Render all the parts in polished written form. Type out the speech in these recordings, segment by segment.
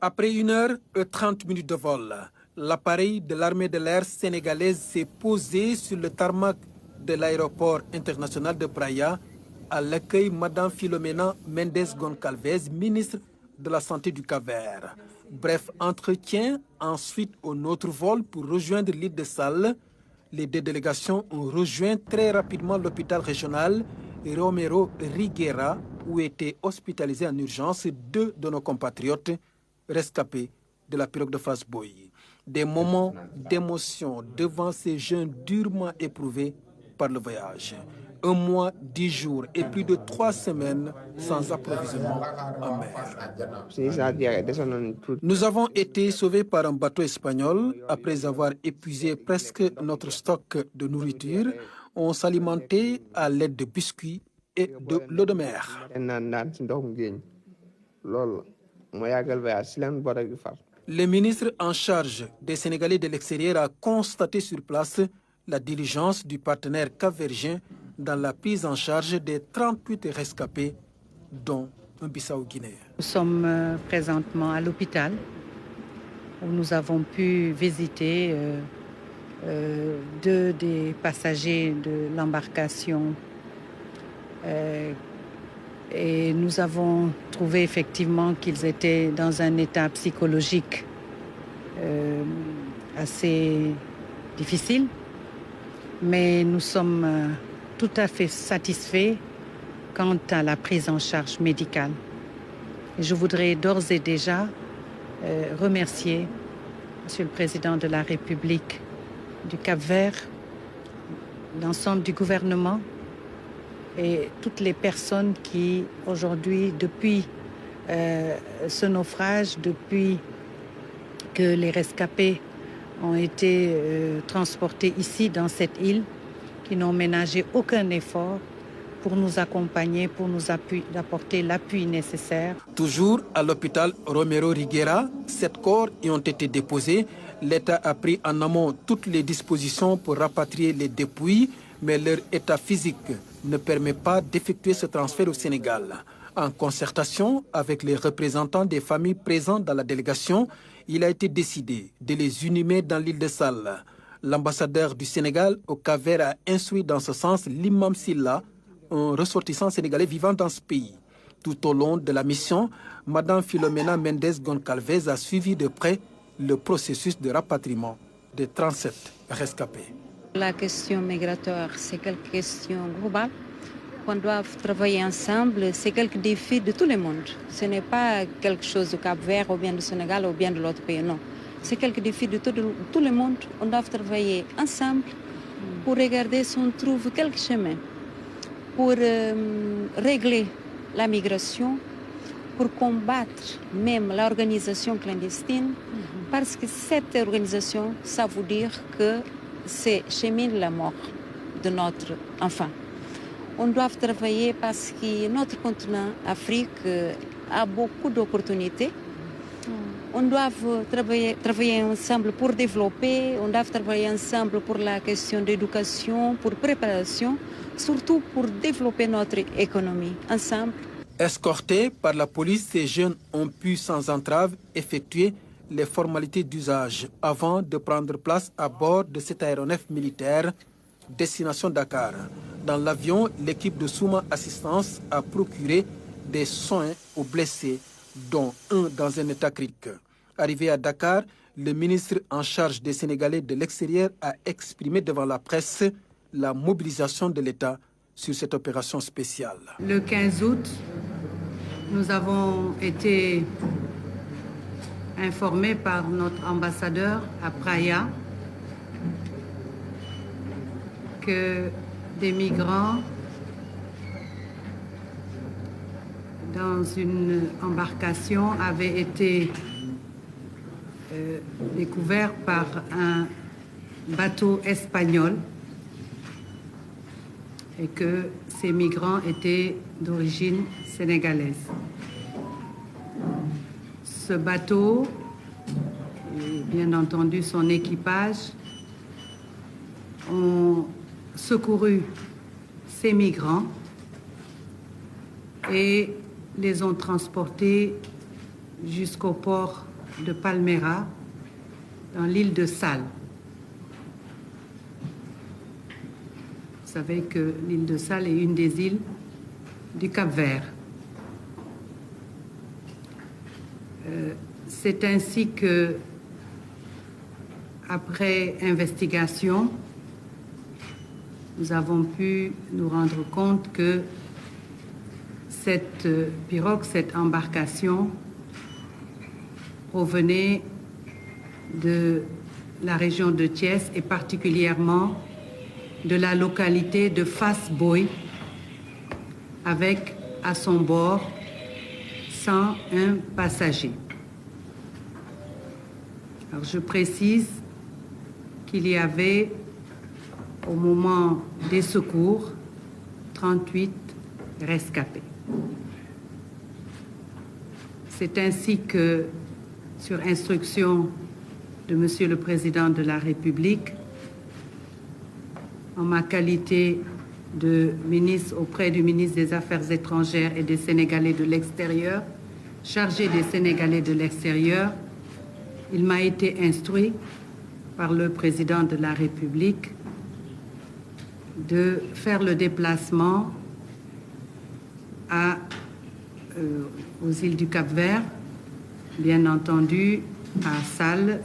Après 1h30 de vol, l'appareil de l'armée de l'air sénégalaise s'est posé sur le tarmac de l'aéroport international de Praia à l'accueil Madame Philomena Mendes Goncalves, ministre de la Santé du Cap-Vert. Bref, entretien, ensuite un autre vol pour rejoindre l'île de Sal. Les deux délégations ont rejoint très rapidement l'hôpital régional Romero Riguera où étaient hospitalisés en urgence deux de nos compatriotes rescapés de la pirogue de Fass-Boye. Des moments d'émotion devant ces jeunes durement éprouvés par le voyage. 1 mois, 10 jours et plus de 3 semaines sans approvisionnement en mer. Nous avons été sauvés par un bateau espagnol. Après avoir épuisé presque notre stock de nourriture, on s'alimentait à l'aide de biscuits et de l'eau de mer. Le ministre en charge des Sénégalais de l'extérieur a constaté sur place la diligence du partenaire capverdien dans la prise en charge des 38 rescapés, dont un Bissau-Guinéen. Nous sommes présentement à l'hôpital où nous avons pu visiter deux des passagers de l'embarcation et nous avons trouvé effectivement qu'ils étaient dans un état psychologique assez difficile, mais nous sommes tout à fait satisfaits quant à la prise en charge médicale. Et je voudrais d'ores et déjà remercier Monsieur le Président de la République du Cap-Vert, l'ensemble du gouvernement et toutes les personnes qui aujourd'hui, depuis ce naufrage, depuis que les rescapés ont été transportés ici dans cette île, qui n'ont ménagé aucun effort pour nous accompagner, pour nous apporter l'appui nécessaire. Toujours à l'hôpital Romero Riguera, 7 corps y ont été déposés. L'État a pris en amont toutes les dispositions pour rapatrier les dépouilles, mais leur état physique ne permet pas d'effectuer ce transfert au Sénégal. En concertation avec les représentants des familles présentes dans la délégation, il a été décidé de les inhumer dans l'île de Sal. L'ambassadeur du Sénégal au Cap-Vert a instruit dans ce sens l'imam Silla, un ressortissant sénégalais vivant dans ce pays. Tout au long de la mission, Mme Philomena Mendes Goncalves a suivi de près le processus de rapatriement des 37 rescapés. La question migratoire, c'est quelque question globale. On doit travailler ensemble, c'est quelques défis de tout le monde. Ce n'est pas quelque chose du Cap-Vert ou bien du Sénégal ou bien de l'autre pays, non. C'est quelques défis de tout le monde. On doit travailler ensemble pour regarder si on trouve quelques chemins pour régler la migration, pour combattre même l'organisation clandestine, parce que cette organisation, ça veut dire que c'est chemin de la mort de notre enfant. On doit travailler parce que notre continent, Afrique, a beaucoup d'opportunités. On doit travailler ensemble pour développer, on doit travailler ensemble pour la question d'éducation, pour préparation, surtout pour développer notre économie ensemble. Escortés par la police, ces jeunes ont pu sans entrave effectuer les formalités d'usage avant de prendre place à bord de cet aéronef militaire destination Dakar. Dans l'avion, l'équipe de Souma Assistance a procuré des soins aux blessés, dont un dans un état critique. Arrivé à Dakar, le ministre en charge des Sénégalais de l'extérieur a exprimé devant la presse la mobilisation de l'État sur cette opération spéciale. Le 15 août, nous avons été informés par notre ambassadeur à Praia que des migrants dans une embarcation avaient été découverts par un bateau espagnol et que ces migrants étaient d'origine sénégalaise. Ce bateau, et bien entendu son équipage, ont secouru ces migrants et les ont transportés jusqu'au port de Palmera, dans l'île de Sal. Vous savez que l'île de Sal est une des îles du Cap-Vert. C'est ainsi que, après investigation, nous avons pu nous rendre compte que cette pirogue, cette embarcation, provenait de la région de Thiès et particulièrement de la localité de Fass Boye, avec à son bord 101 passagers. Alors je précise qu'il y avait au moment des secours 38 rescapés. C'est ainsi que, sur instruction de Monsieur le Président de la République, en ma qualité de ministre auprès du ministre des Affaires étrangères et des Sénégalais de l'extérieur, chargé des Sénégalais de l'extérieur, il m'a été instruit par le Président de la République de faire le déplacement aux îles du Cap-Vert, bien entendu à Sal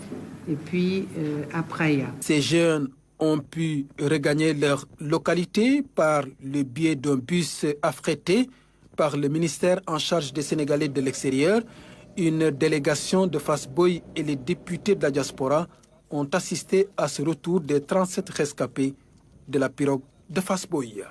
et puis à Praia. Ces jeunes ont pu regagner leur localité par le biais d'un bus affrété par le ministère en charge des Sénégalais de l'extérieur. Une délégation de Fass Boye et les députés de la diaspora ont assisté à ce retour des 37 rescapés de la pirogue de Fass Boye.